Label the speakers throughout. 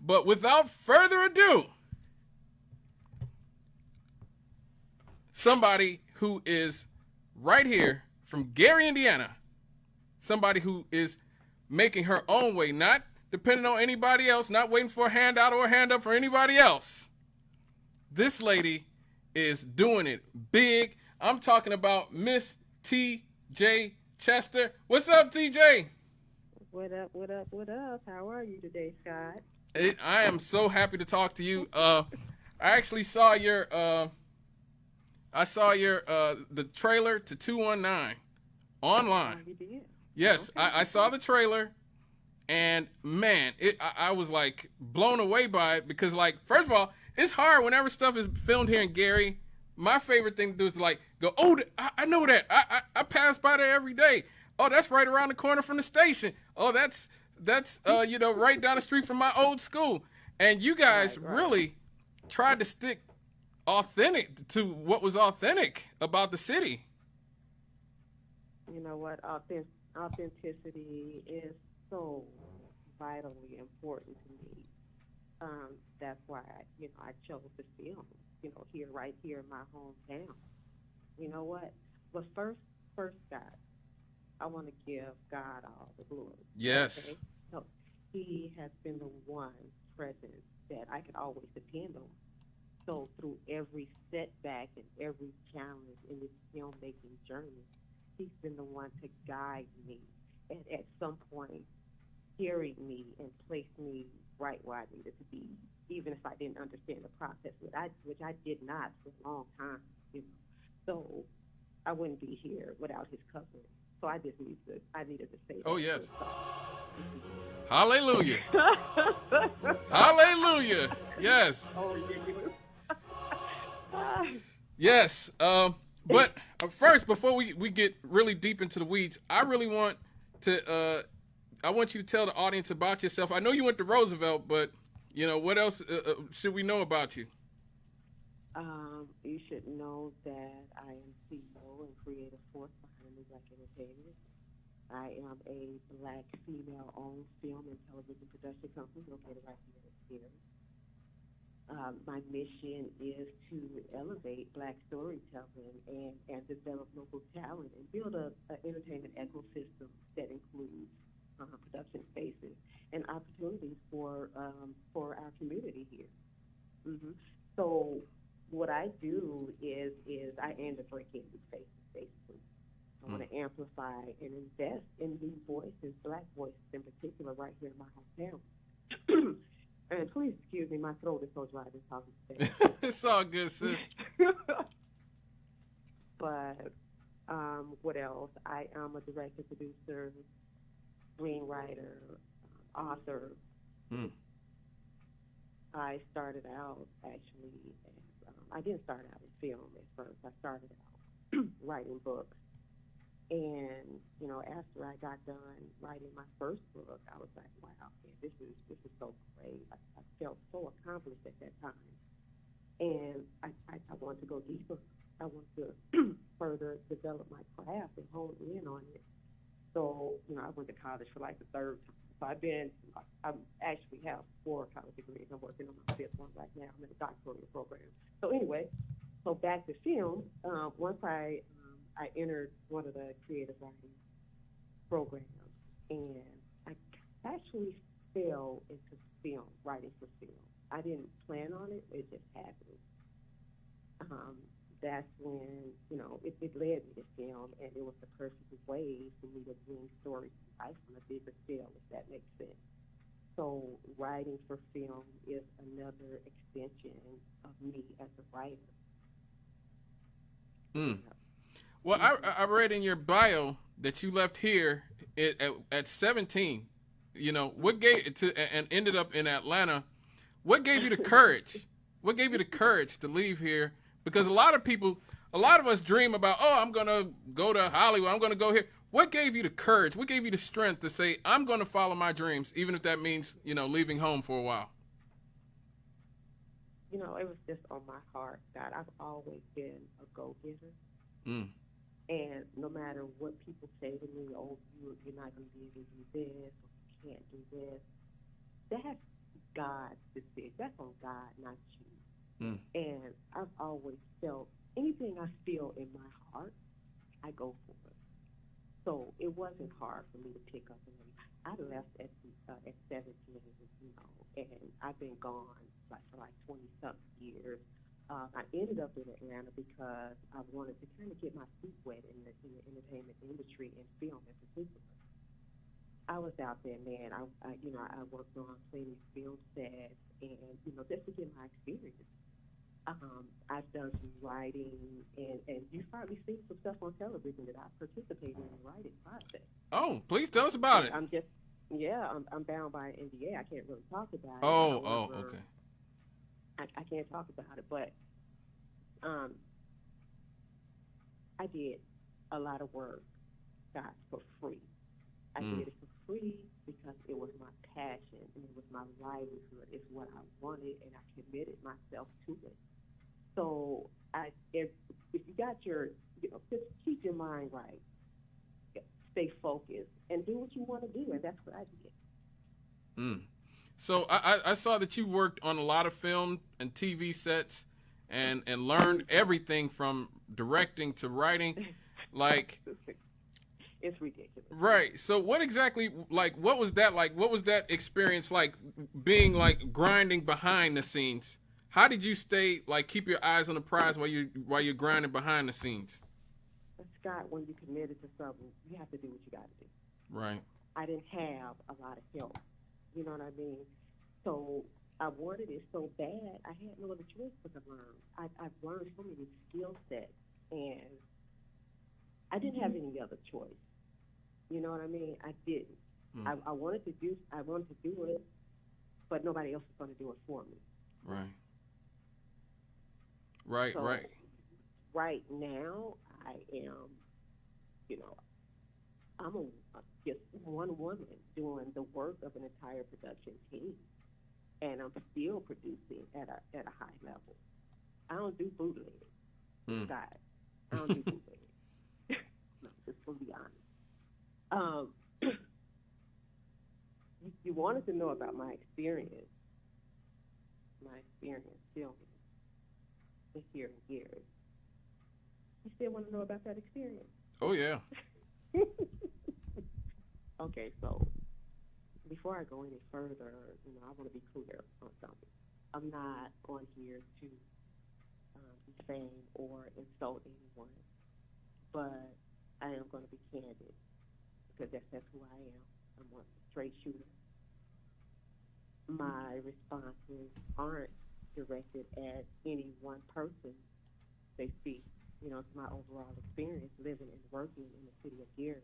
Speaker 1: But without further ado, somebody who is right here from Gary, Indiana, somebody who is making her own way, not depending on anybody else, not waiting for a handout or a hand up for anybody else. This lady is doing it big. I'm talking about Miss T.J. Chester. What's up, T.J.?
Speaker 2: What up, what up, what up? How are you today, Scott?
Speaker 1: I am so happy to talk to you. I actually saw your the trailer to 219 online.
Speaker 2: Oh, you did?
Speaker 1: Yes,
Speaker 2: Okay.
Speaker 1: I saw the trailer, and man, I was like blown away by it because, like, first of all, it's hard whenever stuff is filmed here in Gary. My favorite thing to do is like go, oh, I know that. I pass by there every day. Oh, that's right around the corner from the station. Oh, that's right down the street from my old school. And you guys
Speaker 2: Right.
Speaker 1: really tried to stick authentic to what was authentic about the city.
Speaker 2: You know what? Authenticity is so vitally important to me. That's why I chose to film. Here, right here in my hometown. You know what? But first, God, I want to give God all the glory.
Speaker 1: Yes.
Speaker 2: Okay? So He has been the one present that I could always depend on. So through every setback and every challenge in this filmmaking journey, He's been the one to guide me and at some point carried me and placed me right where I needed to be, even if I didn't understand the process, which I did not for a long time. So I wouldn't be here without His covering. So I needed to say that.
Speaker 1: Oh, yes. Hallelujah. Hallelujah. Yes.
Speaker 2: Oh, yeah.
Speaker 1: Yes. But first, before we get really deep into the weeds, I really want to I want you to tell the audience about yourself. I know you went to Roosevelt, but what else should we know about you?
Speaker 2: You should know that I am CEO and creative force behind New Black Entertainment. I am a Black female-owned film and television production company located right here in Gary. My mission is to elevate Black storytelling and develop local talent and build an entertainment ecosystem that includes production spaces and opportunities for our community here. So what I do is I aim to break in new spaces, basically. I want to amplify and invest in new voices, Black voices in particular, right here in my hometown. And please excuse me, my throat is so dry just talking today.
Speaker 1: It's all good, sis.
Speaker 2: But what else? I am a director, producer, screenwriter, author. I started out actually as, I didn't start out in film at first. I started out writing books. And, after I got done writing my first book, I was like, wow, man, this is so great. I felt so accomplished at that time. And I wanted to go deeper. I wanted to further develop my craft and hone in on it. So, I went to college for like the third time. So I actually have 4 college degrees. I'm working on my 5th one right now. I'm in a doctoral program. So anyway, back to film. Once I entered one of the creative writing programs, and I actually fell into film, writing for film. I didn't plan on it. It just happened. That's when, it led me to film, and it was the perfect way for me to bring stories to life on a bigger scale, if that makes sense. So writing for film is another extension of me as a writer.
Speaker 1: Well, I read in your bio that you left here at 17. What gave and ended up in Atlanta. What gave you the courage? What gave you the courage to leave here? Because a lot of us dream about, I'm going to go to Hollywood. I'm going to go here. What gave you the courage? What gave you the strength to say, I'm going to follow my dreams, even if that means, leaving home for a while?
Speaker 2: It was just on my heart, God. I've always been a go-getter. And no matter what people say to me, you're not going to be able to do this, or you can't do this, God's decision. That's on God, not you.
Speaker 1: Mm.
Speaker 2: And I've always felt anything I feel in my heart, I go for it. So it wasn't hard for me to pick up and leave. I left at 17, and I've been gone for like 20 something years. I ended up in Atlanta because I wanted to kind of get my feet wet in the entertainment industry and film in particular. I was out there, man. I worked on plenty film sets, and just to get my experience. I've done some writing, and you've probably seen some stuff on television that I participated in the writing process.
Speaker 1: Oh, please tell us about it.
Speaker 2: I'm bound by an NDA. I can't really talk about it.
Speaker 1: Oh, okay.
Speaker 2: I can't talk about it, but I did a lot of work, guys, for free. I did it for free because it was my passion and it was my livelihood. It's what I wanted, and I committed myself to it. So if you got just keep your mind right, stay focused, and do what you want to do, and that's what I did.
Speaker 1: Mm. So I saw that you worked on a lot of film and TV sets, and learned everything from directing to writing, like.
Speaker 2: It's ridiculous.
Speaker 1: Right. So what exactly, what was that like? What was that experience like, being grinding behind the scenes? How did you keep your eyes on the prize while you're grinding behind the scenes?
Speaker 2: Scott, when you're committed to something, you have to do what you got to do.
Speaker 1: Right.
Speaker 2: I didn't have a lot of help. You know what I mean? So I wanted it so bad, I had no other choice but to learn. I've learned so many skill sets, and I didn't have any other choice. You know what I mean? I didn't. I wanted to do it, but nobody else was going to do it for me.
Speaker 1: Right.
Speaker 2: So,
Speaker 1: right.
Speaker 2: Right now, I am, I'm just one woman doing the work of an entire production team, and I'm still producing at a high level. I don't do bootlegging. God, I don't do bootlegging. No, just to be honest. You wanted to know about my experience filming here in years. You still want to know about that experience?
Speaker 1: Oh, yeah.
Speaker 2: Okay, so before I go any further, I want to be clear on something. I'm not on here to defame or insult anyone, but I am going to be candid because that's who I am. I'm a straight shooter. My responses aren't directed at any one person. They speak, to my overall experience living and working in the city of Gary.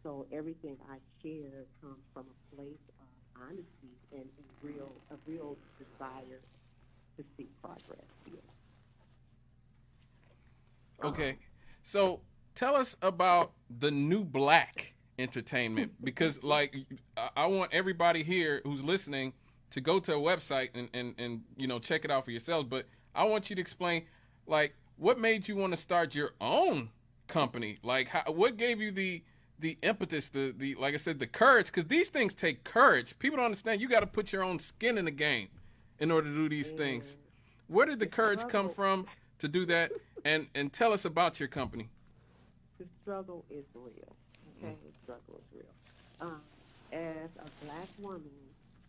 Speaker 2: So everything I share comes from a place of honesty and a real desire to see progress here.
Speaker 1: Okay, so tell us about the New Black Entertainment, because I want everybody here who's listening to go to a website and check it out for yourselves. But I want you to explain what made you want to start your own company. What gave you the impetus, the like I said, the courage? Because these things take courage. People don't understand. You got to put your own skin in the game in order to do these things. Where did the courage come from to do that? And tell us about your company.
Speaker 2: The struggle is real. Okay, the struggle is real. As a Black woman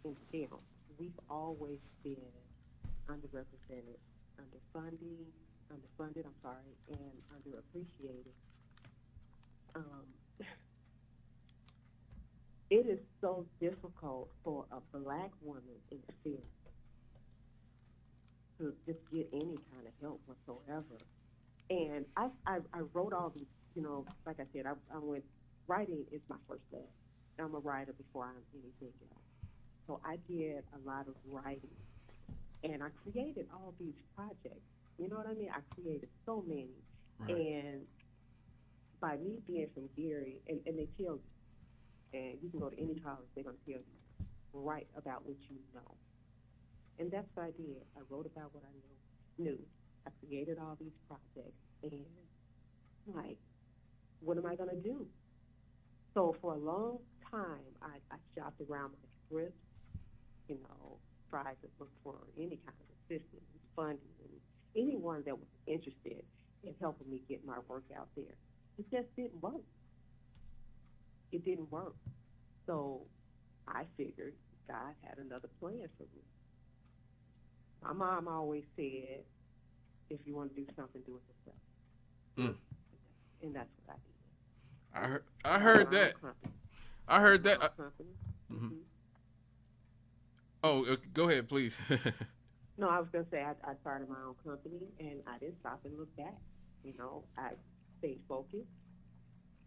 Speaker 2: in film, we've always been underrepresented, underfunded, and underappreciated. It is so difficult for a Black woman in film to just get any kind of help whatsoever. And I wrote all these, like I said, writing is my first love. I'm a writer before I'm anything else. So I did a lot of writing, and I created all these projects. You know what I mean? I created so many.
Speaker 1: Right.
Speaker 2: And by me being from Gary, and they tell you, and you can go to any college, they're going to tell you, write about what you know. And that's what I did. I wrote about what I knew. I created all these projects, and what am I going to do? So for a long time, I shopped around my scripts, tried to look for any kind of assistance, funding, and anyone that was interested in helping me get my work out there. It just didn't work. It didn't work. So I figured God had another plan for me. My mom always said, if you want to do something, do it yourself.
Speaker 1: Mm.
Speaker 2: And that's what I did.
Speaker 1: I heard that. I heard that.
Speaker 2: Company.
Speaker 1: Mm-hmm.
Speaker 2: Mm-hmm.
Speaker 1: Oh, go ahead, please.
Speaker 2: No, I was going to say I started my own company, and I didn't stop and look back. I stayed focused.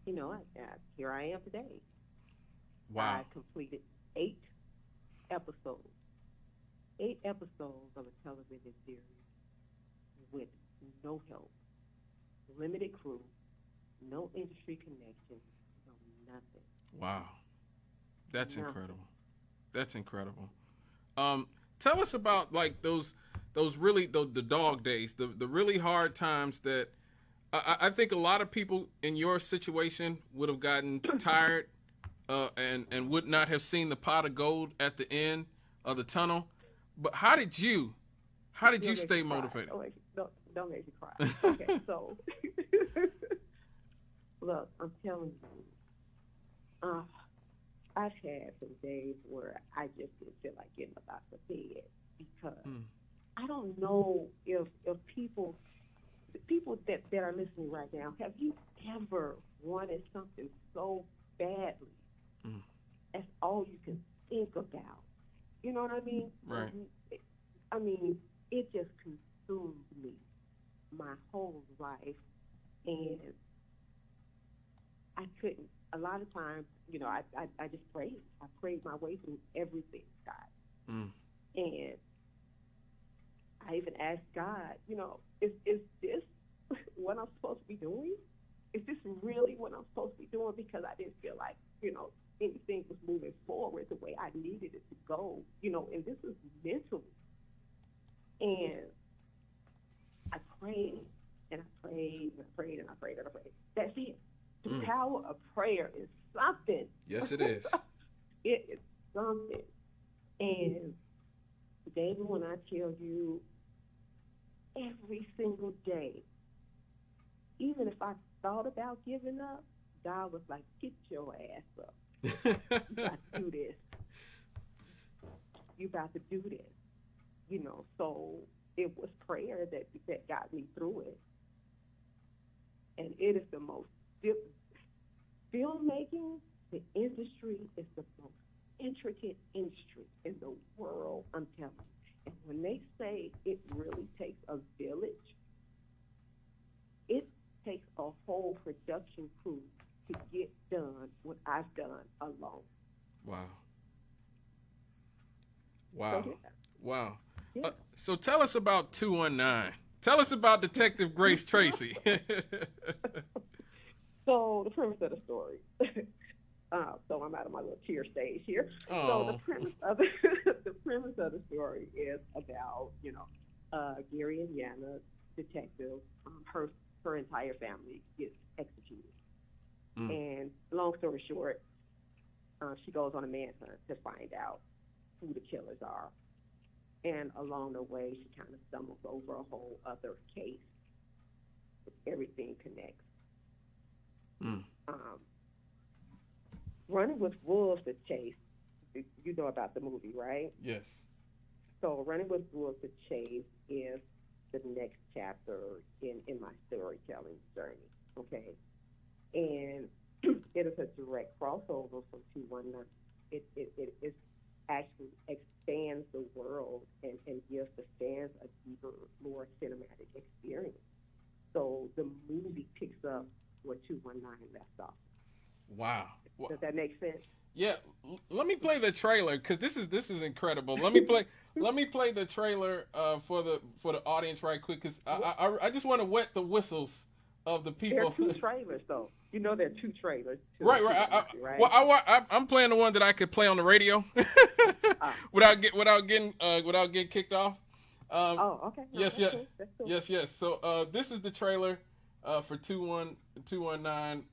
Speaker 2: Here I am today.
Speaker 1: Wow.
Speaker 2: I completed 8 episodes. 8 episodes of a television series with no help, limited crew, no industry connection, no nothing.
Speaker 1: Wow. That's
Speaker 2: Nothing.
Speaker 1: incredible. That's incredible. Tell us about like those really the dog days, the really hard times that I think a lot of people in your situation would have gotten tired and would not have seen the pot of gold at the end of the tunnel. But how did you stay motivated?
Speaker 2: Don't make me cry. Okay, so look, I'm telling you, I've had some days where I just didn't feel like getting up out of bed because I don't know if people that are listening right now, have you ever wanted something so badly? That's all you can think about. You know what I mean?
Speaker 1: Right.
Speaker 2: I mean, it just consumed me my whole life, and I couldn't. A lot of times, I just prayed. I prayed my way through everything, God. And I even asked God, is this what I'm supposed to be doing? Is this really what I'm supposed to be doing? Because I didn't feel like, anything was moving forward the way I needed it to go, and this was mentally. And I prayed, and I prayed, and I prayed, and I prayed, and I prayed. That's it. The power of prayer is something.
Speaker 1: Yes, it is.
Speaker 2: It is something. And David, when I tell you, every single day, even if I thought about giving up, God was like, get your ass up. You got to do this. You got to do this. So it was prayer that got me through it. And it is the most, filmmaking, the industry is the most intricate industry in the world, I'm telling you. And when they say it really takes a village, it takes a whole production crew to get done what I've done alone.
Speaker 1: Wow.
Speaker 2: So, yeah.
Speaker 1: Wow.
Speaker 2: Yeah.
Speaker 1: So tell us about 219. Tell us about Detective Grace Tracy.
Speaker 2: So the premise of the story. So I'm out of my little tear stage here.
Speaker 1: Oh.
Speaker 2: So the premise of the story is about Gary and Yana, detective. Her entire family gets executed. And long story short, she goes on a manhunt to find out who the killers are. And along the way, she kind of stumbles over a whole other case. Everything connects. Running with Wolves, the chase. You know about the movie, right?
Speaker 1: Yes.
Speaker 2: So Running with Wolves, the chase is the next chapter in my storytelling journey. Okay, and it is a direct crossover from 219. It actually expands the world and gives the fans a deeper, more cinematic experience. So the movie picks up where 219 left off.
Speaker 1: Wow.
Speaker 2: Does that make sense?
Speaker 1: Yeah. Let me play the trailer because this is incredible. Let me play the trailer for the audience right quick because I just want to wet the whistles of the people.
Speaker 2: There are 2 trailers though. There are 2 trailers.
Speaker 1: Right.
Speaker 2: Right.
Speaker 1: Well, I'm playing the one that I could play on the radio without getting kicked off.
Speaker 2: Okay. No,
Speaker 1: yes.
Speaker 2: That's cool.
Speaker 1: Yes. So this is the trailer for 219.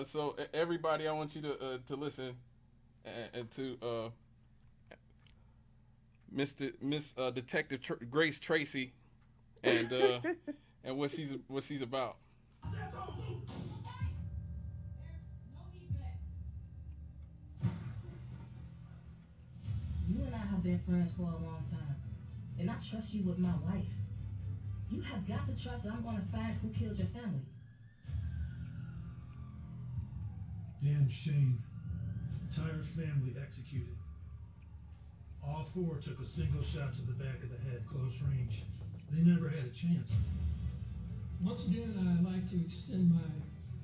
Speaker 1: So everybody, I want you to listen and to Miss Detective Grace Tracy, and what she's about.
Speaker 3: You and I have been friends for a long time, and I trust you with my wife. You have got to trust that I'm going to find who killed your family.
Speaker 4: Dan Shane, entire family executed. All four took a single shot to the back of the head, close range. They never had a chance.
Speaker 5: Once again, I'd like to extend my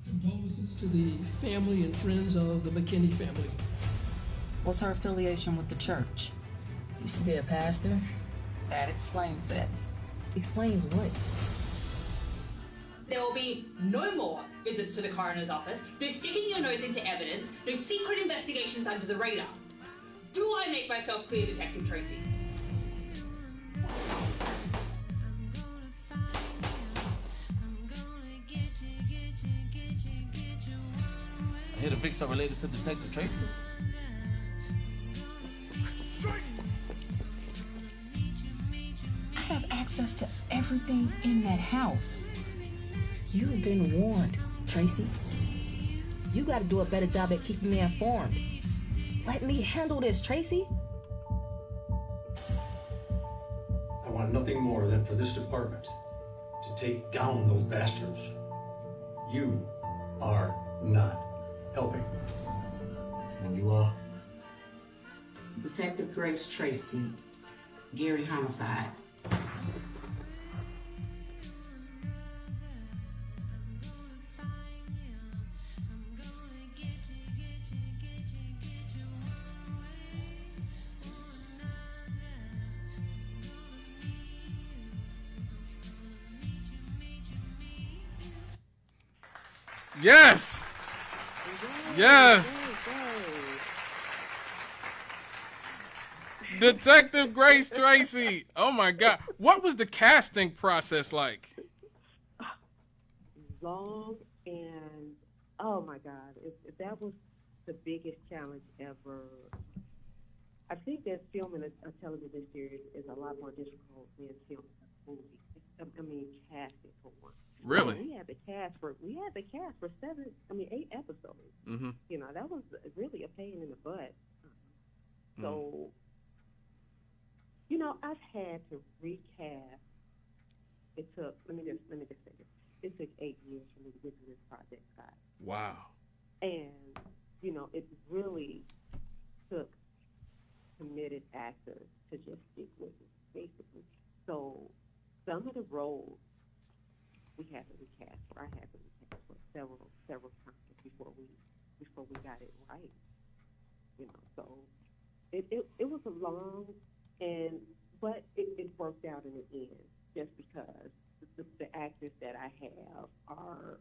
Speaker 5: condolences to the family and friends of the McKinney family.
Speaker 6: What's her affiliation with the church?
Speaker 3: Used to be a pastor.
Speaker 6: That explains it.
Speaker 3: Explains what?
Speaker 7: There will be no more visits to the coroner's office, no sticking your nose into evidence, no secret investigations under the radar. Do I make myself clear, Detective Tracy?
Speaker 8: I hear the Vicks are related to Detective Tracy.
Speaker 6: I have access to everything in that house.
Speaker 3: You have been warned, Tracy. You got to do a better job at keeping me informed. Let me handle this, Tracy.
Speaker 9: I want nothing more than for this department to take down those bastards. You are not helping.
Speaker 8: And you are?
Speaker 6: Detective Grace Tracy, Gary homicide.
Speaker 1: Yes. Yes. Detective Grace Tracy. Oh my God. What was the casting process like?
Speaker 2: Long and oh my God, if that was the biggest challenge ever. I think that filming a television series is a lot more difficult than filming a movie. I mean, casting for one.
Speaker 1: Really?
Speaker 2: We had the cast for 8 episodes.
Speaker 1: Mm-hmm.
Speaker 2: You know, that was really a pain in the butt. So, you know, I've had to recast. It took. Let me just say this. It took 8 years for me to get to this project, Scott.
Speaker 1: Wow.
Speaker 2: And you know, it really took committed actors to just stick with it, basically. So, some of the roles we had to recast, or I had to recast for several times before we got it right. You know, so it was a long but it worked out in the end, just because the actors that I have are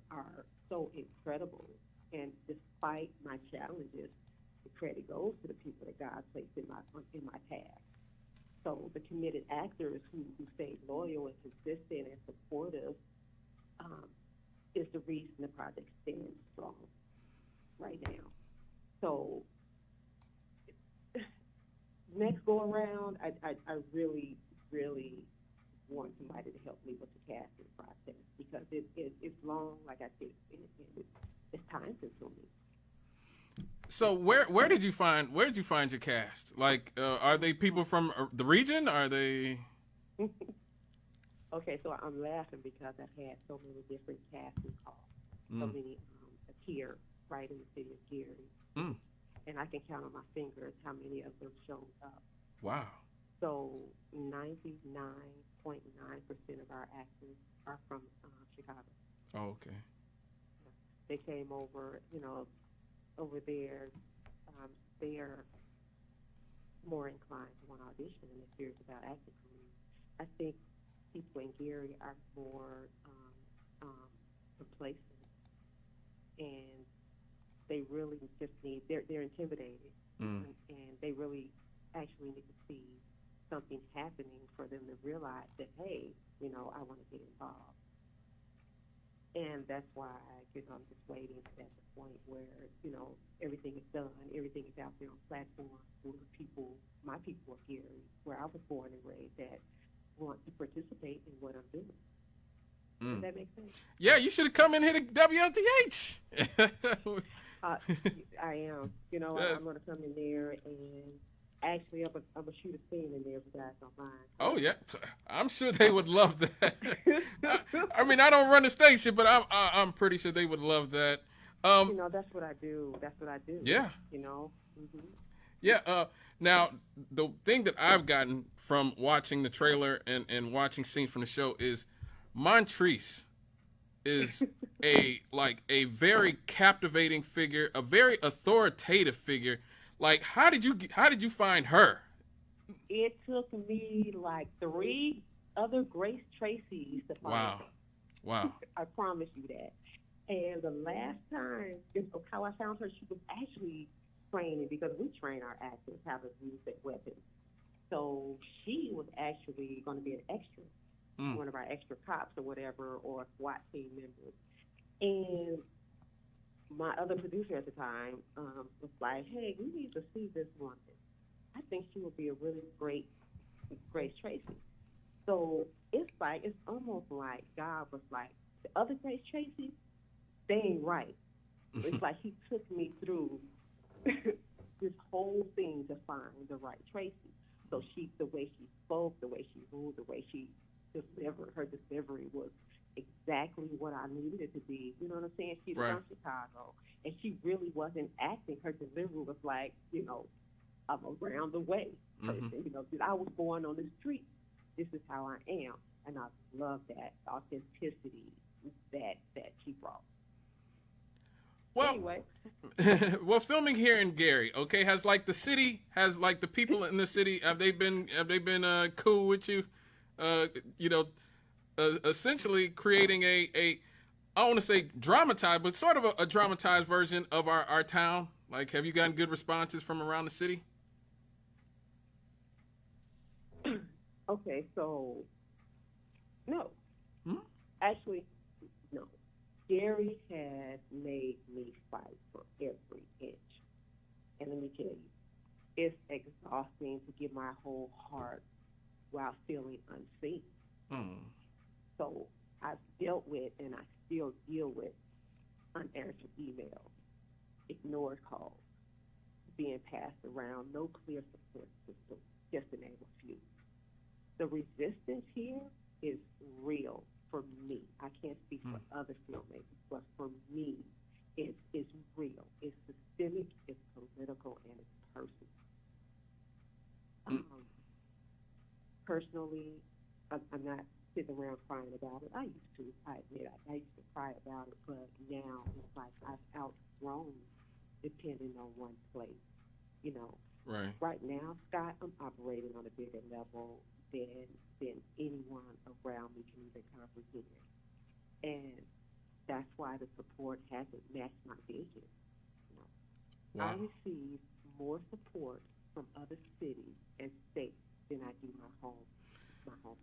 Speaker 2: so incredible, and despite my challenges, the credit goes to the people that God placed in my path. So the committed actors who stayed loyal and consistent and supportive is the reason the project stands strong right now. So next go around, I really, really want somebody to help me with the casting process, because it's long, like I said, it's time consuming.
Speaker 1: So where did you find your cast? Like, are they people from the region? Are they?
Speaker 2: Okay, so I'm laughing because I've had so many different casting calls, so many here, right in the city of Gary, and I can count on my fingers how many of them showed up.
Speaker 1: Wow.
Speaker 2: So 99.9% of our actors are from Chicago.
Speaker 1: Oh, okay.
Speaker 2: They came over, over there. They're more inclined to want to audition and they're serious about acting careers. I think people in Gary are more complacent, and they really just they're intimidated, and they really actually need to see something happening for them to realize that, hey, I want to get involved. And that's why, I'm just waiting at the point where, everything is done, everything is out there on platforms where my people are here, where I was born and raised, that want to participate in what I'm doing. Does that make sense?
Speaker 1: Yeah, you should have come in here to WLTH.
Speaker 2: I am. I'm going to come in there and actually, I'm going to shoot a scene in there if you guys don't mind.
Speaker 1: Oh, yeah. I'm sure they would love that. I mean, I don't run the station, but I'm pretty sure they would love that.
Speaker 2: That's what I do.
Speaker 1: Yeah.
Speaker 2: Mm-hmm.
Speaker 1: Yeah. Now, the thing that I've gotten from watching the trailer and watching scenes from the show is Montrese is a very captivating figure, a very authoritative figure. Like, how did you find her?
Speaker 2: It took me like 3 other Grace Tracy's to find her.
Speaker 1: Wow.
Speaker 2: I promise you that. And the last time, how I found her, she was actually training, because we train our actors how to use their weapons. So she was actually going to be an extra, one of our extra cops or whatever, or SWAT team members. And my other producer at the time was like, hey, we need to see this woman. I think she would be a really great Grace Tracy. So it's almost like God was like, the other Grace Tracy, they ain't right. It's like he took me through this whole thing to find the right Tracy. So the way she spoke, the way she moved, the way she delivered, her delivery was exactly what I needed it to be. You know what I'm saying? She's from Chicago, and she really wasn't acting. Her delivery was like, I'm around the way person. I was born on the street. This is how I am, and I love that authenticity that she brought.
Speaker 1: Well,
Speaker 2: anyway.
Speaker 1: Well, filming here in Gary, okay, has the people in the city, have they been cool with you? Essentially creating I want to say dramatized, but sort of a dramatized version of our town. Like, have you gotten good responses from around the city?
Speaker 2: Okay, so no. Actually, no. Gary has made me fight for every inch. And let me tell you, it's exhausting to give my whole heart while feeling unseen. So I've dealt with, and I still deal with, unanswered emails, ignored calls, being passed around, no clear support system, just to name a few. The resistance here is real for me. I can't speak for other filmmakers, but for me, it's real. It's systemic, it's political, and it's personal. Personally, I'm not sitting around crying about it. I used to. I admit I used to cry about it, but now it's like I've outgrown depending on one place. Right now, Scott, I'm operating on a bigger level than anyone around me can even comprehend. And that's why the support hasn't matched my vision. Wow. I receive more support from other cities and states than I do my hometown.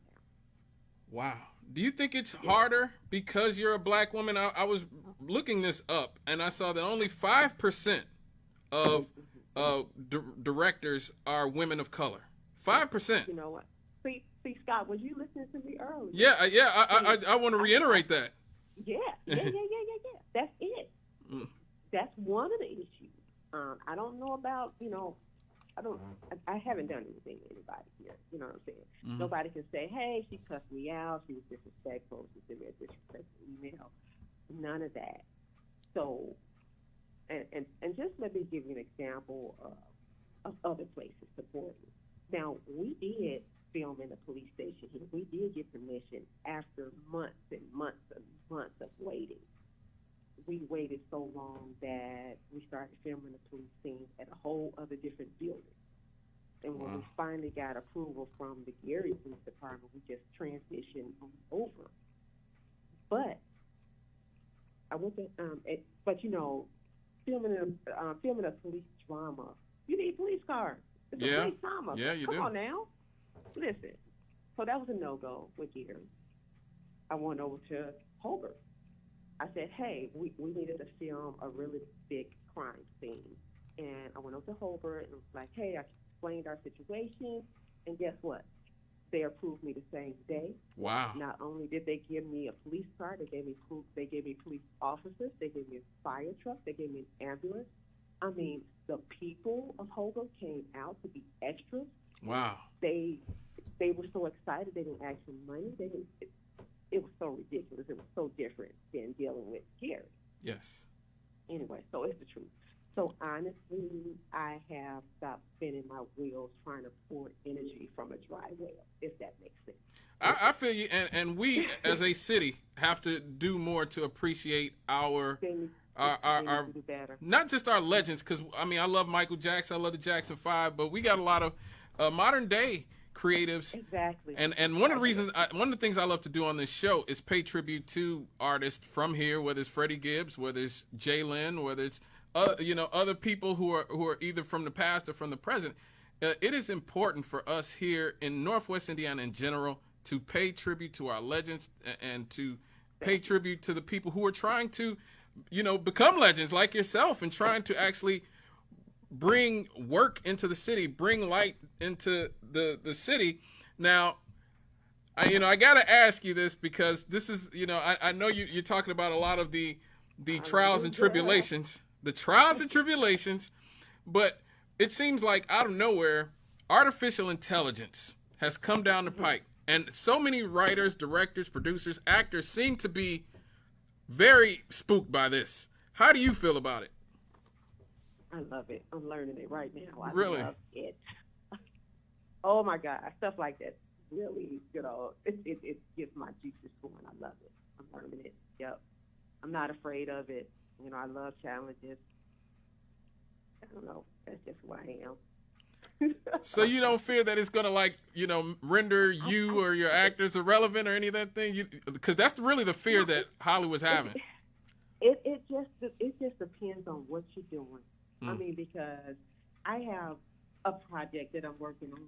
Speaker 1: Wow. Do you think it's harder because you're a black woman? I was looking this up, and I saw that only 5% of directors are women of color. 5%.
Speaker 2: You know what? See, Scott, was you listening to me earlier?
Speaker 1: Yeah. I want to reiterate that.
Speaker 2: Yeah. That's it. That's one of the issues. I don't know about, I haven't done anything to anybody here. You know what I'm saying? Mm-hmm. Nobody can say, hey, she cussed me out, she was disrespectful, she sent me a disrespectful email. None of that. So, and just let me give you an example of other places supporting. Now, we did film in a police station here. We did get permission after months and months and months of waiting. We waited so long that we started filming the police scenes at a whole other different building. And when we finally got approval from the Gary Police Department, we just transitioned over. But I went to, filming a police drama, you need police cars. It's a police drama.
Speaker 1: Yeah, you do.
Speaker 2: Come on now. Listen. So that was a no-go with Gary. I went over to Holbert. I said, hey, we needed to film a really big crime scene. And I went over to Hobart and was like, hey, I explained our situation. And guess what? They approved me the same day.
Speaker 1: Wow.
Speaker 2: Not only did they give me a police car, they gave me police officers, they gave me a fire truck, they gave me an ambulance. I mean, the people of Hobart came out to be extras.
Speaker 1: Wow.
Speaker 2: They were so excited. They didn't ask for money. It was so ridiculous. It was so different than dealing with Gary.
Speaker 1: Yes.
Speaker 2: Anyway, so it's the truth. So honestly, I have stopped spinning my wheels trying to pour energy from a dry well, if that makes sense.
Speaker 1: I feel you, and we as a city have to do more to appreciate our not just our legends, because I mean I love Michael Jackson, I love the Jackson 5, but we got a lot of modern day creatives.
Speaker 2: Exactly.
Speaker 1: And one of the reasons, one of the things I love to do on this show is pay tribute to artists from here, whether it's Freddie Gibbs, whether it's Jay Lynn, whether it's other people who are either from the past or from the present. It is important for us here in Northwest Indiana in general to pay tribute to our legends and to pay tribute to the people who are trying to, become legends like yourself and trying to actually bring work into the city, bring light into the city. Now, I got to ask you this because this is, I know you're talking about a lot of the trials and tribulations, but it seems like out of nowhere, artificial intelligence has come down the pike. And so many writers, directors, producers, actors seem to be very spooked by this. How do you feel about it?
Speaker 2: I love it. I'm learning it right now. I
Speaker 1: really
Speaker 2: love it. Oh my God, stuff like that really, it gets my juices going. I love it. I'm learning it. Yep. I'm not afraid of it. I love challenges. I don't know. That's just who I am.
Speaker 1: So you don't fear that it's gonna render you or your actors irrelevant or any of that thing? Because that's really the fear that Hollywood's having.
Speaker 2: It just depends on what you're doing. I mean, because I have a project that I'm working on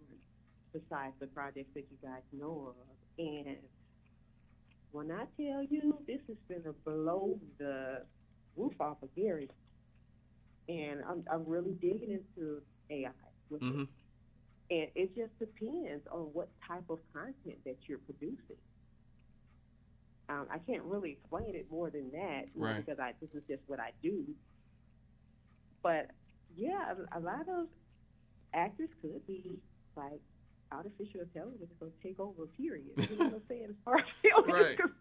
Speaker 2: besides the projects that you guys know of, and when I tell you this is gonna blow the roof off of Gary, and I'm really digging into AI. With it. And it just depends on what type of content that you're producing. I can't really explain it more than that,
Speaker 1: right?
Speaker 2: Because this is just what I do. But yeah, a lot of actors could be like artificial intelligence is going to take over. Period. You know what I'm saying? As far as film is concerned,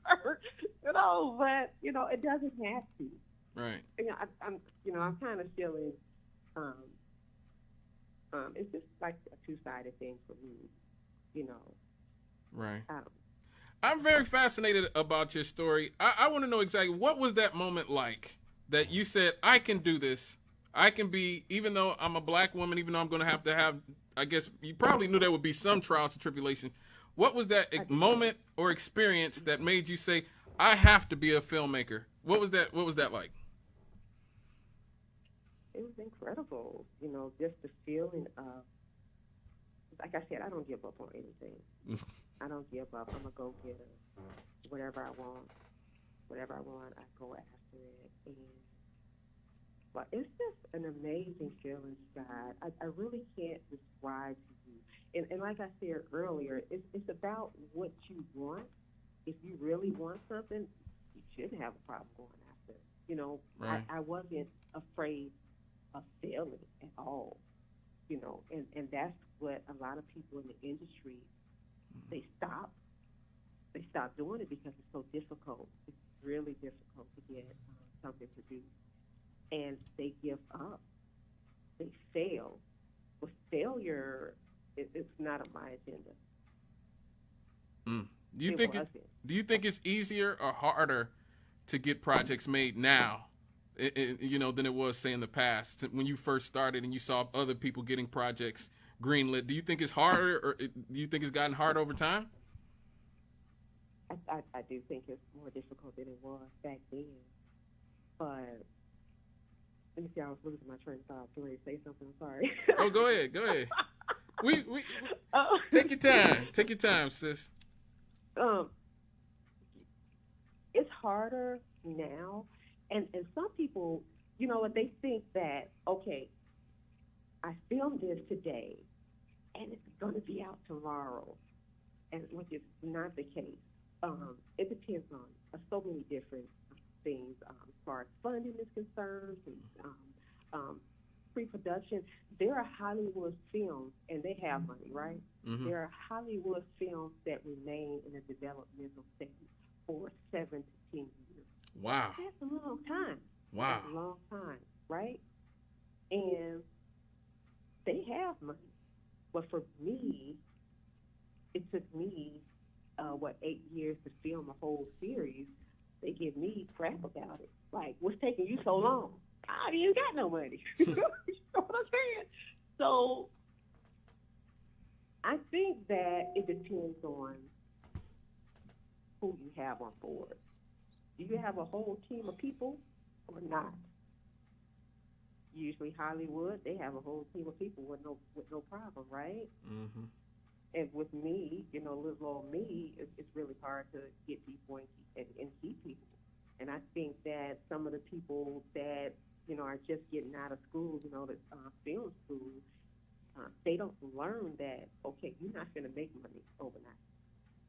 Speaker 2: but it doesn't have to.
Speaker 1: Right.
Speaker 2: I'm kind of feeling. It's just like a two-sided thing for me,
Speaker 1: Right. I'm very fascinated about your story. I want to know exactly what was that moment like that you said, I can do this. I can be, even though I'm a black woman, even though I'm going to have, I guess you probably knew there would be some trials and tribulations. What was that moment or experience that made you say, I have to be a filmmaker? What was that like?
Speaker 2: It was incredible, just the feeling of, like I said, I don't give up on anything. I don't give up. I'm a go-getter. Whatever I want, I go after it. But it's just an amazing feeling, Scott. I really can't describe to you. And like I said earlier, it's about what you want. If you really want something, you shouldn't have a problem going after it.
Speaker 1: Right.
Speaker 2: I wasn't afraid of failing at all, and that's what a lot of people in the industry, they stop doing it because it's so difficult. It's really difficult to get something produced, and they give up. They fail. With failure, it's not on my agenda.
Speaker 1: Do you think it's easier or harder to get projects made now? Than it was, say, in the past when you first started and you saw other people getting projects greenlit? Do you think it's harder, or do you think it's gotten harder over time?
Speaker 2: I do think it's more difficult than it was back then. But let me see. I was losing my train of thought. Can I say something? I'm sorry.
Speaker 1: Oh, go ahead. We take your time. Take your time, sis.
Speaker 2: It's harder now. And some people, you know, they think that, okay, I filmed this today and it's going to be out tomorrow, and which is not the case. It depends on so many different things as far as funding is concerned, pre-production. There are Hollywood films, and they have money, right?
Speaker 1: Mm-hmm.
Speaker 2: There are Hollywood films that remain in a developmental stage for 7 to 10 years.
Speaker 1: Wow.
Speaker 2: That's a long time.
Speaker 1: Wow.
Speaker 2: That's a long time, right? And they have money. But for me, it took me, 8 years to film a whole series. They give me crap about it. Like, what's taking you so long? I ain't got no money. You know what I'm saying? So I think that it depends on who you have on board. Do you have a whole team of people or not? Usually Hollywood, they have a whole team of people with no problem, right?
Speaker 1: Mm-hmm.
Speaker 2: And with me, you know, little old me, it's really hard to get people and keep people. And I think that some of the people that, you know, are just getting out of school, you know, the film school, they don't learn that, okay, you're not going to make money overnight.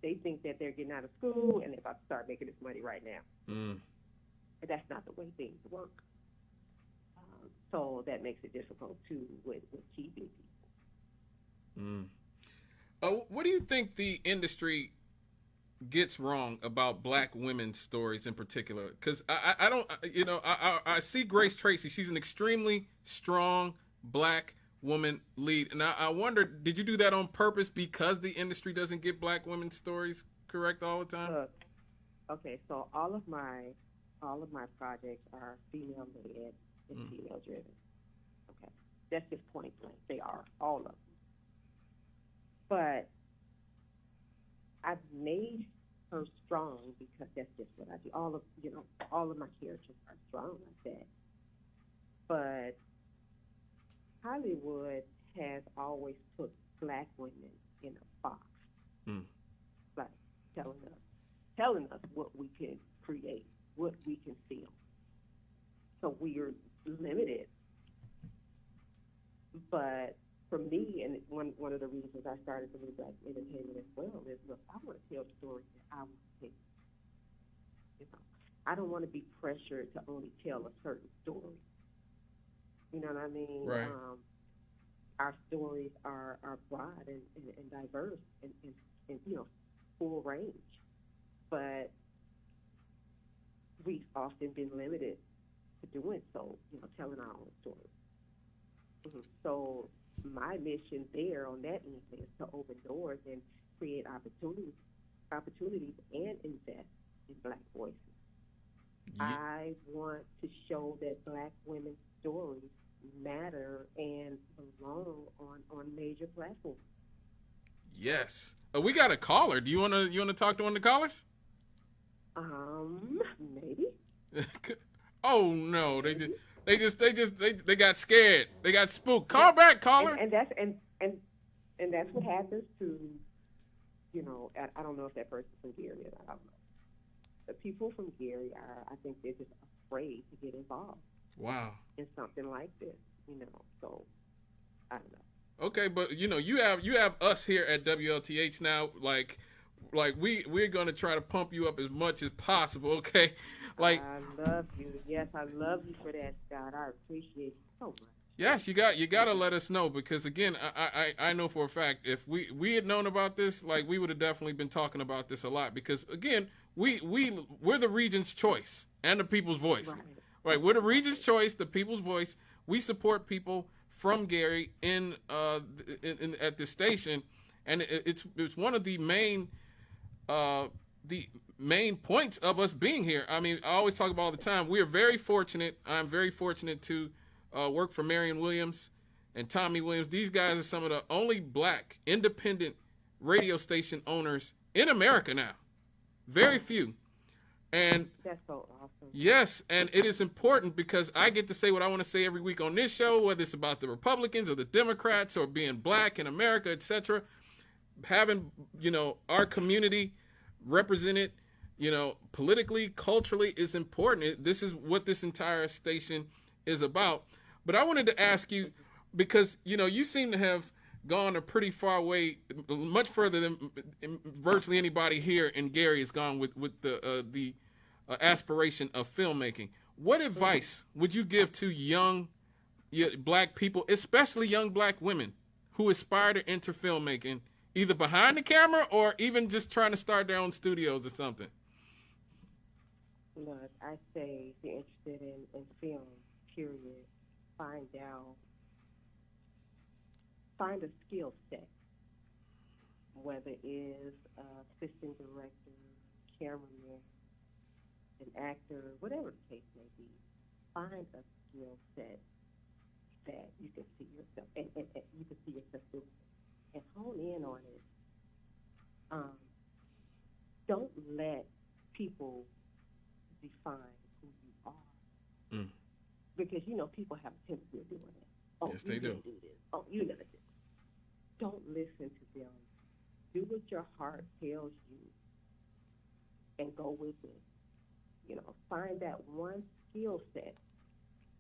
Speaker 2: They think that they're getting out of school and they're about to start making this money right now.
Speaker 1: Mm.
Speaker 2: And that's not the way things work. So that makes it difficult, too, with keeping people.
Speaker 1: Mm. What do you think the industry gets wrong about Black women's stories in particular? Because I don't, you know, I see Grace Tracy. She's an extremely strong Black woman lead. And I wonder, did you do that on purpose because the industry doesn't get Black women's stories correct all the time?
Speaker 2: Okay, so all of my projects are female-led and female-driven. Okay, that's just point blank. They are, all of them. But I've made her strong because that's just what I do. All of my characters are strong like that. But Hollywood has always put Black women in a box, like telling us what we can create, what we can film. So we are limited. But for me, and one of the reasons I started the New Black Entertainment as well is, look, I want to tell stories that I want to tell. You know, I don't want to be pressured to only tell a certain story. You know what I mean?
Speaker 1: Right.
Speaker 2: Our stories are broad and diverse and you know, full range. But we've often been limited to doing so, you know, telling our own stories. Mm-hmm. So my mission there on that end is to open doors and create opportunities and invest in Black voices. Yeah. I want to show that Black women's stories matter and belong on major platforms.
Speaker 1: Yes. We got a caller. Do you wanna talk to one of the callers?
Speaker 2: Maybe.
Speaker 1: Oh no, they got scared. They got spooked. Call back, caller.
Speaker 2: And that's what happens to, you know, I don't know if that person's from Gary or not. I don't know. The people from Gary I think they're just afraid to get involved.
Speaker 1: Wow. In
Speaker 2: something like this, you know. So I don't know.
Speaker 1: Okay, but you know, you have us here at WLTH now, like we're gonna try to pump you up as much as possible, okay? Like,
Speaker 2: I love you. Yes, I love you for that, Scott. I appreciate you so much.
Speaker 1: Yes, you gotta let us know, because again, I know for a fact if we had known about this, like, we would have definitely been talking about this a lot, because again, we're the region's choice and the people's voice. Right, we're the region's choice, the people's voice. We support people from Gary in at this station, and it's one of the main points of us being here. I mean, I always talk about all the time. We are very fortunate. I'm very fortunate to work for Marion Williams and Tommy Williams. These guys are some of the only Black independent radio station owners in America now. Very few. And
Speaker 2: that's so awesome.
Speaker 1: Yes, and it is important because I get to say what I want to say every week on this show, whether it's about the Republicans or the Democrats or being Black in America, etc. Having, you know, our community represented, you know, politically, culturally is important. This is what this entire station is about. But I wanted to ask you, because, you know, you seem to have gone a pretty far way, much further than virtually anybody here in Gary has gone with the aspiration of filmmaking. What advice would you give to young black people, especially young black women who aspire to enter filmmaking, either behind the camera or even just trying to start their own studios or something?
Speaker 2: Look, I say if you're interested in film, period, find a skill set, whether it is assistant director, cameraman, an actor, whatever the case may be. Find a skill set that you can see yourself and you can see yourself doing it, and hone in on it. Don't let people define who you are, because you know people have a tendency of doing it. Oh,
Speaker 1: yes, they do.
Speaker 2: Do this. Oh, you never did. Don't listen to them. Do what your heart tells you, and go with it. You know, find that one skill set,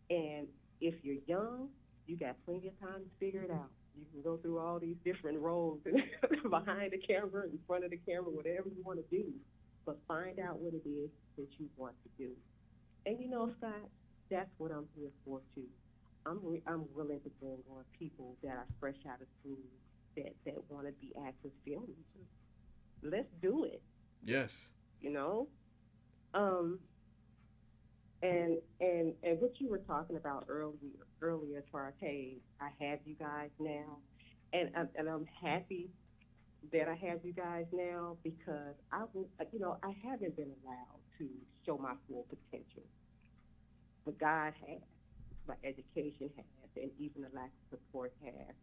Speaker 2: and if you're young, you got plenty of time to figure it out. You can go through all these different roles behind the camera, in front of the camera, whatever you want to do, but find out what it is that you want to do. And you know, Scott, that's what I'm here for too. I'm willing to bring on people that are fresh out of school that want to be active filmmakers. Let's do it.
Speaker 1: Yes.
Speaker 2: You know, and what you were talking about earlier as far as, hey, I have you guys now, and I'm happy that I have you guys now, because I haven't been allowed to show my full potential, but God has, my education has, and even the lack of support has,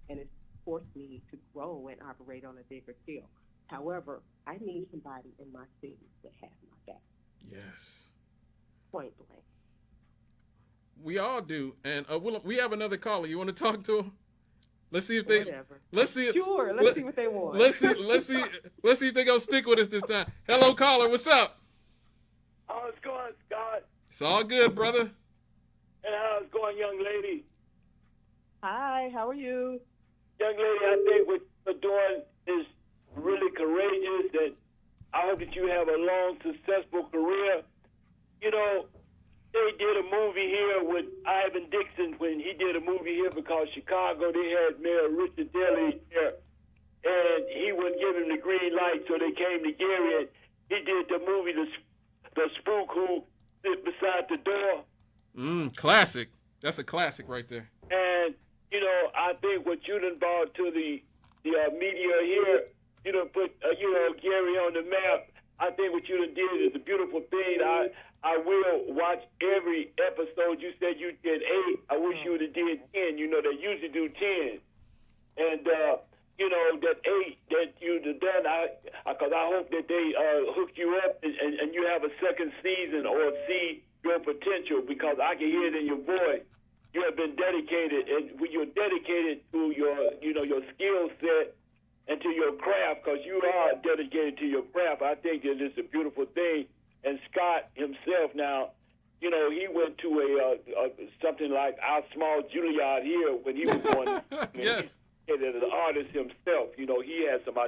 Speaker 2: and it's forced me to grow and operate on a bigger scale. However, I need somebody in my city that has my back.
Speaker 1: Yes.
Speaker 2: Point blank.
Speaker 1: We all do, and we have another caller. You want to talk to him? Let's see if they.
Speaker 2: Whatever.
Speaker 1: Let's see.
Speaker 2: Sure. Let's see what they want.
Speaker 1: Let's see if they gonna stick with us this time. Hello, caller. What's up?
Speaker 10: How's it going, Scott?
Speaker 1: It's all good, brother.
Speaker 10: And how's it going, young lady?
Speaker 2: Hi. How are you?
Speaker 10: Young lady, I think what you're doing is really courageous, and I hope that you have a long, successful career. You know, they did a movie here with Ivan Dixon when he did a movie here, because Chicago, they had Mayor Richard Daley here, and he wouldn't give him the green light, so they came to Gary, and he did the movie, The Spook Who Sit Beside the Door.
Speaker 1: Classic. That's a classic right there.
Speaker 10: And, you know, I think what you done brought to the media here, you done put, Gary on the map. I think what you done did is a beautiful thing. I will watch every episode. You said you did 8. I wish you would have did 10. You know, they usually do 10. And, you know, that 8 that you'd have done, because I hope that they hook you up and you have a second season or see your potential, because I can hear it in your voice. You have been dedicated, and when you're dedicated to your skill set and to your craft, because you are dedicated to your craft, I think that it's a beautiful thing. And Scott himself now, you know, he went to a something like our small Juilliard here when he was going.
Speaker 1: Yes.
Speaker 10: As an artist himself, you know, he has some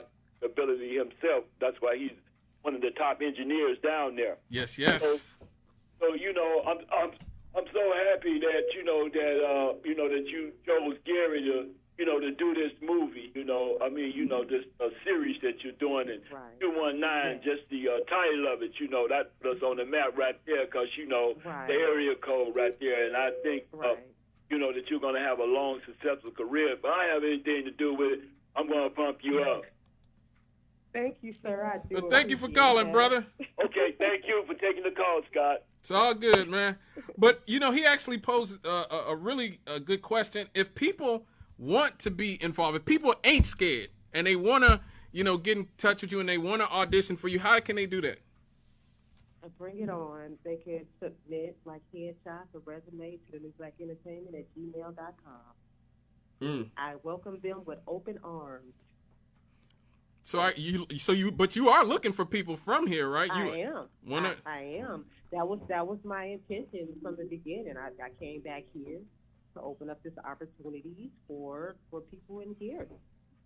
Speaker 10: ability himself. That's why he's one of the top engineers down there.
Speaker 1: Yes.
Speaker 10: So you know, I'm so happy that that you chose Gary to do this movie. You know, I mean, you know, this series that you're doing, and 219, just the title of it. You know, that put us on the map right there, because you know the area code right there, and I think you know that you're going to have a long, successful career. If I have anything to do with it, I'm going to pump you up.
Speaker 2: Thank you, sir. I do.
Speaker 1: Well, thank you for calling, brother.
Speaker 10: Okay, thank you for taking the call, Scott.
Speaker 1: It's all good, man. But, you know, he actually posed a really good question. If people want to be involved, if people ain't scared and they want to, you know, get in touch with you and they want to audition for you, how can they do that?
Speaker 2: Bring it on. They can submit like headshots or resume to newblackentertainment@gmail.com. I welcome them with open arms.
Speaker 1: But you are looking for people from here, right?
Speaker 2: I am. I am. That was my intention from the beginning. I came back here to open up this opportunity for people in here.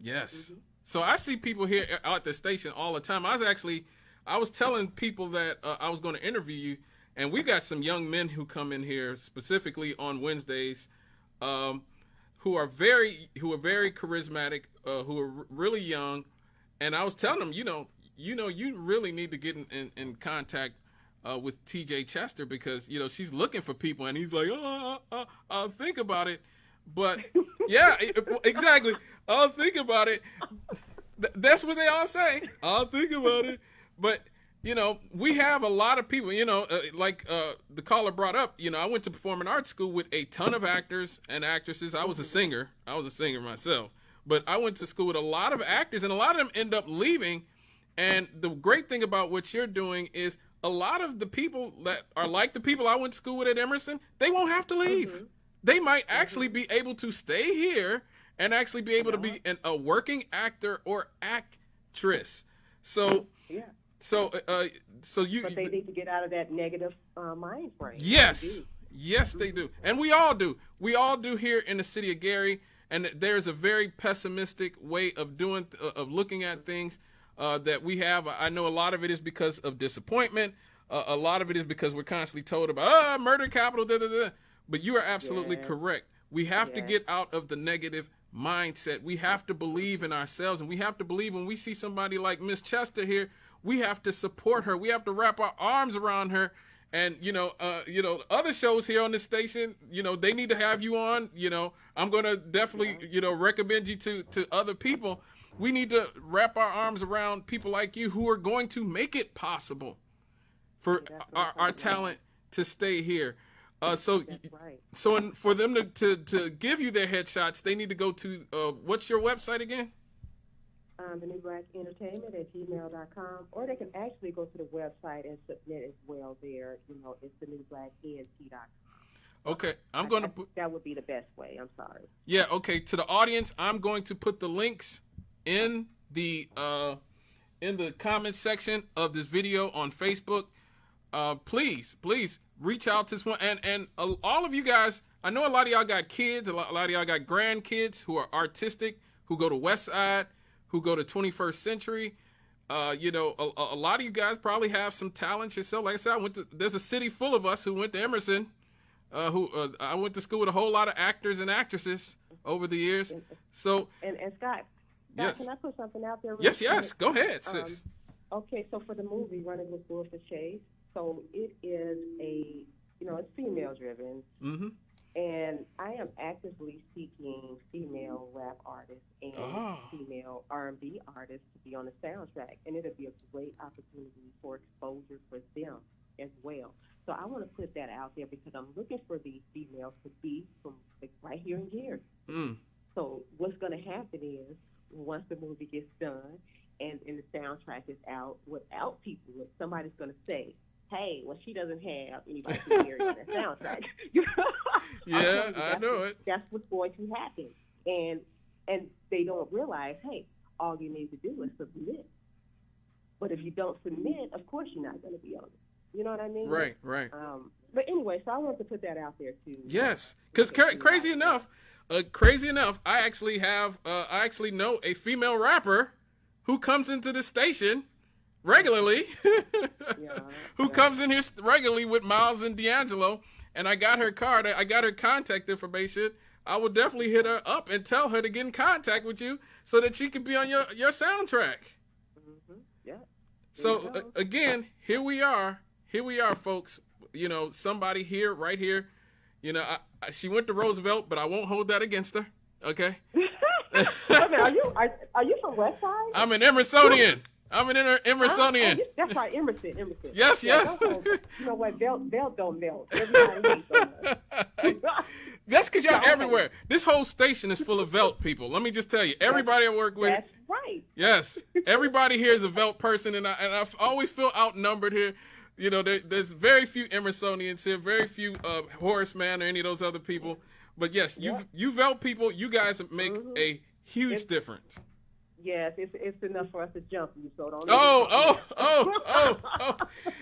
Speaker 1: Yes. So I see people here at the station all the time. I was telling people that I was going to interview you, and we got some young men who come in here specifically on Wednesdays, who are very charismatic, who are really young, and I was telling them, you really need to get in contact with TJ Chester, because she's looking for people, and he's like, I'll think about it, but yeah, exactly, I'll think about it. That's what they all say. I'll think about it, but we have a lot of people, like the caller brought up, I went to performing arts school with a ton of actors and actresses. I was a singer myself, but I went to school with a lot of actors, and a lot of them end up leaving. And the great thing about what you're doing is a lot of the people that are like the people I went to school with at Emerson, they won't have to leave. They might actually be able to stay here and actually be able to be a working actor or actress. So, but
Speaker 2: they need to get out of that negative mind frame.
Speaker 1: Yes, they do, and we all do. We all do here in the city of Gary, and there's a very pessimistic way of looking at things that we have. I know a lot of it is because of disappointment. A lot of it is because we're constantly told about murder capital. But you are absolutely correct. We have to get out of the negative mindset. We have to believe in ourselves, and we have to believe when we see somebody like Miss Chester here, we have to support her. We have to wrap our arms around her. And other shows here on this station, they need to have you on. I'm going to definitely recommend you to other people. We need to wrap our arms around people like you who are going to make it possible for our talent to stay here. So for them to give you their headshots, they need to go to what's your website again?
Speaker 2: The New Black Entertainment at gmail.com, or they can actually go to the website and submit as well there. It's the newblackent.com.
Speaker 1: Okay, I'm going to put...
Speaker 2: That would be the best way. I'm sorry.
Speaker 1: Yeah, okay. To the audience, I'm going to put the links in the comment section of this video on Facebook. Please reach out to this one, and all of you guys. I know a lot of y'all got kids, a lot of y'all got grandkids who are artistic, who go to West Side, who go to 21st Century. A lot of you guys probably have some talent yourself. Like I said, there's a city full of us who went to Emerson. I went to school with a whole lot of actors and actresses over the years. So
Speaker 2: and Scott,
Speaker 1: yes.
Speaker 2: Can I put something out there?
Speaker 1: Yes. Go ahead, sis.
Speaker 2: Okay, so for the movie Running with Wolves for Chase, so it is it's female driven. Mm-hmm. And I am actively seeking female rap artists and female R&B artists to be on the soundtrack, and it'll be a great opportunity for exposure for them as well. So I want to put that out there because I'm looking for these females to be from right here in Gary. So what's going to happen is once the movie gets done and the soundtrack is out, without people, somebody's going to say, hey, well, she doesn't have anybody to hear on that soundtrack.
Speaker 1: Yeah, I know it.
Speaker 2: That's what's going to happen. And they don't realize, hey, all you need to do is submit. But if you don't submit, of course you're not going to be on it. You know what I mean?
Speaker 1: Right.
Speaker 2: But anyway, so I wanted to put that out there too.
Speaker 1: Yes, because crazy enough, I actually know a female rapper who comes into the station regularly, who comes in here regularly with Miles and D'Angelo, and I got her card. I got her contact information. I will definitely hit her up and tell her to get in contact with you so that she can be on your soundtrack.
Speaker 2: Mm-hmm. Yeah.
Speaker 1: So again, here we are, folks. Somebody here, right here. She went to Roosevelt, but I won't hold that against her. Okay.
Speaker 2: Are you from West Side?
Speaker 1: I'm an Emersonian. I'm an Emersonian.
Speaker 2: That's right, Emerson.
Speaker 1: Yes.
Speaker 2: You know what? Belt don't melt. Everybody hates them.
Speaker 1: That's because y'all everywhere. This whole station is full of Velt people. Let me just tell you, everybody I work with.
Speaker 2: That's right.
Speaker 1: Yes, everybody here is a Velt person, and I always feel outnumbered here. There's very few Emersonians here, very few Horace Mann or any of those other people. But yes, you Velt people, you guys make a huge difference.
Speaker 2: Yes, it's enough for us to jump you, so don't.
Speaker 1: Oh.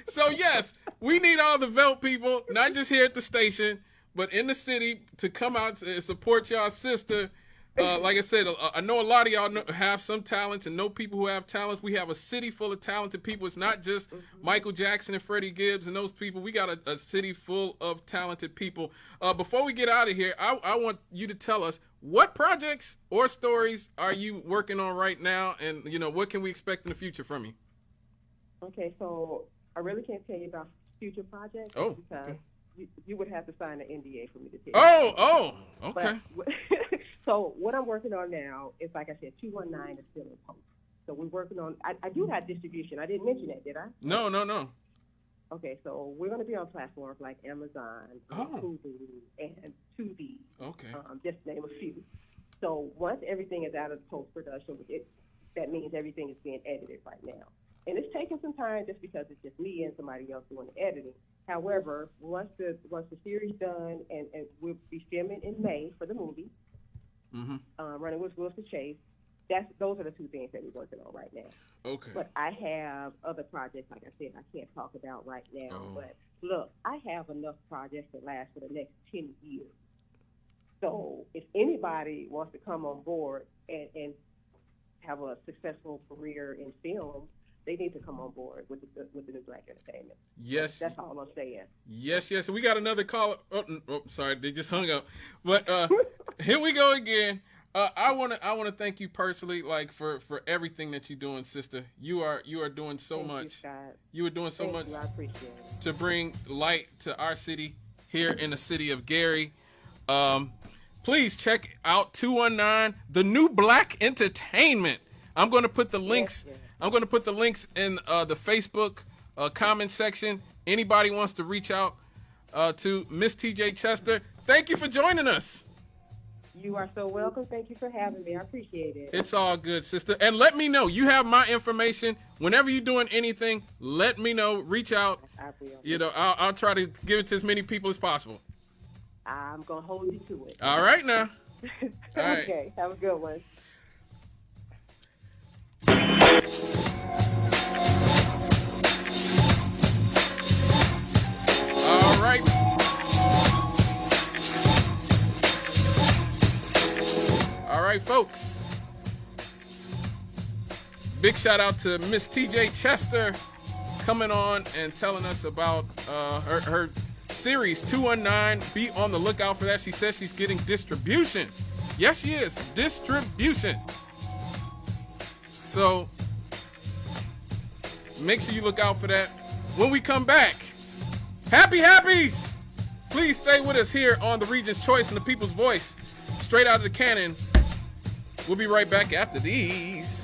Speaker 1: So yes, we need all the Velt people, not just here at the station, but in the city, to come out and support y'all sister. Like I said, I know a lot of y'all have some talent and know people who have talent. We have a city full of talented people. It's not just Michael Jackson and Freddie Gibbs and those people. We got a city full of talented people. Before we get out of here, I want you to tell us what projects or stories are you working on right now, and what can we expect in the future from you?
Speaker 2: Okay, so I really can't tell you about future projects because you would have to sign an NDA for me to tell you.
Speaker 1: Oh, okay.
Speaker 2: But, so what I'm working on now is, like I said, 219 is still in post. So we're working on. I do have distribution. I didn't mention that, did I?
Speaker 1: No.
Speaker 2: Okay, so we're going to be on platforms like Amazon, Hulu, and Tubi.
Speaker 1: Okay.
Speaker 2: Just to name a few. So once everything is out of post-production, that means everything is being edited right now. And it's taking some time just because it's just me and somebody else doing the editing. However, once the series done, and we'll be filming in May for the movie, Running with Wilson Chase, those are the two things that we're working on right now.
Speaker 1: Okay.
Speaker 2: But I have other projects, like I said, I can't talk about right now. But look, I have enough projects that last for the next 10 years. So if anybody wants to come on board and have a successful career in film, they need to come on board with the New Black Entertainment.
Speaker 1: Yes.
Speaker 2: That's all I'm saying.
Speaker 1: Yes. We got another caller. Oh, sorry, they just hung up. But here we go again. I want to thank you personally, like for everything that you're doing, sister. You are doing so much. You are doing so much.
Speaker 2: I appreciate it.
Speaker 1: To bring light to our city here in the city of Gary. Please check out 219, the New Black Entertainment. I'm going to put the links. Yes. I'm going to put the links in the Facebook comment section. Anybody wants to reach out to Miss TJ Chester, thank you for joining us.
Speaker 2: You are so welcome. Thank you for having me. I appreciate it.
Speaker 1: It's all good, sister. And let me know. You have my information. Whenever you're doing anything, let me know. Reach out.
Speaker 2: I will.
Speaker 1: I'll try to give it to as many people as possible.
Speaker 2: I'm going to hold you to it.
Speaker 1: All right, now. All right.
Speaker 2: Okay. Have a good one.
Speaker 1: All right. All right, folks. Big shout out to Miss TJ Chester coming on and telling us about her series 219. Be on the lookout for that. She says she's getting distribution. Yes, she is. Distribution. So make sure you look out for that. When we come back, Happies! Please stay with us here on the Regent's Choice and the People's Voice. Straight out of the cannon. We'll be right back after these.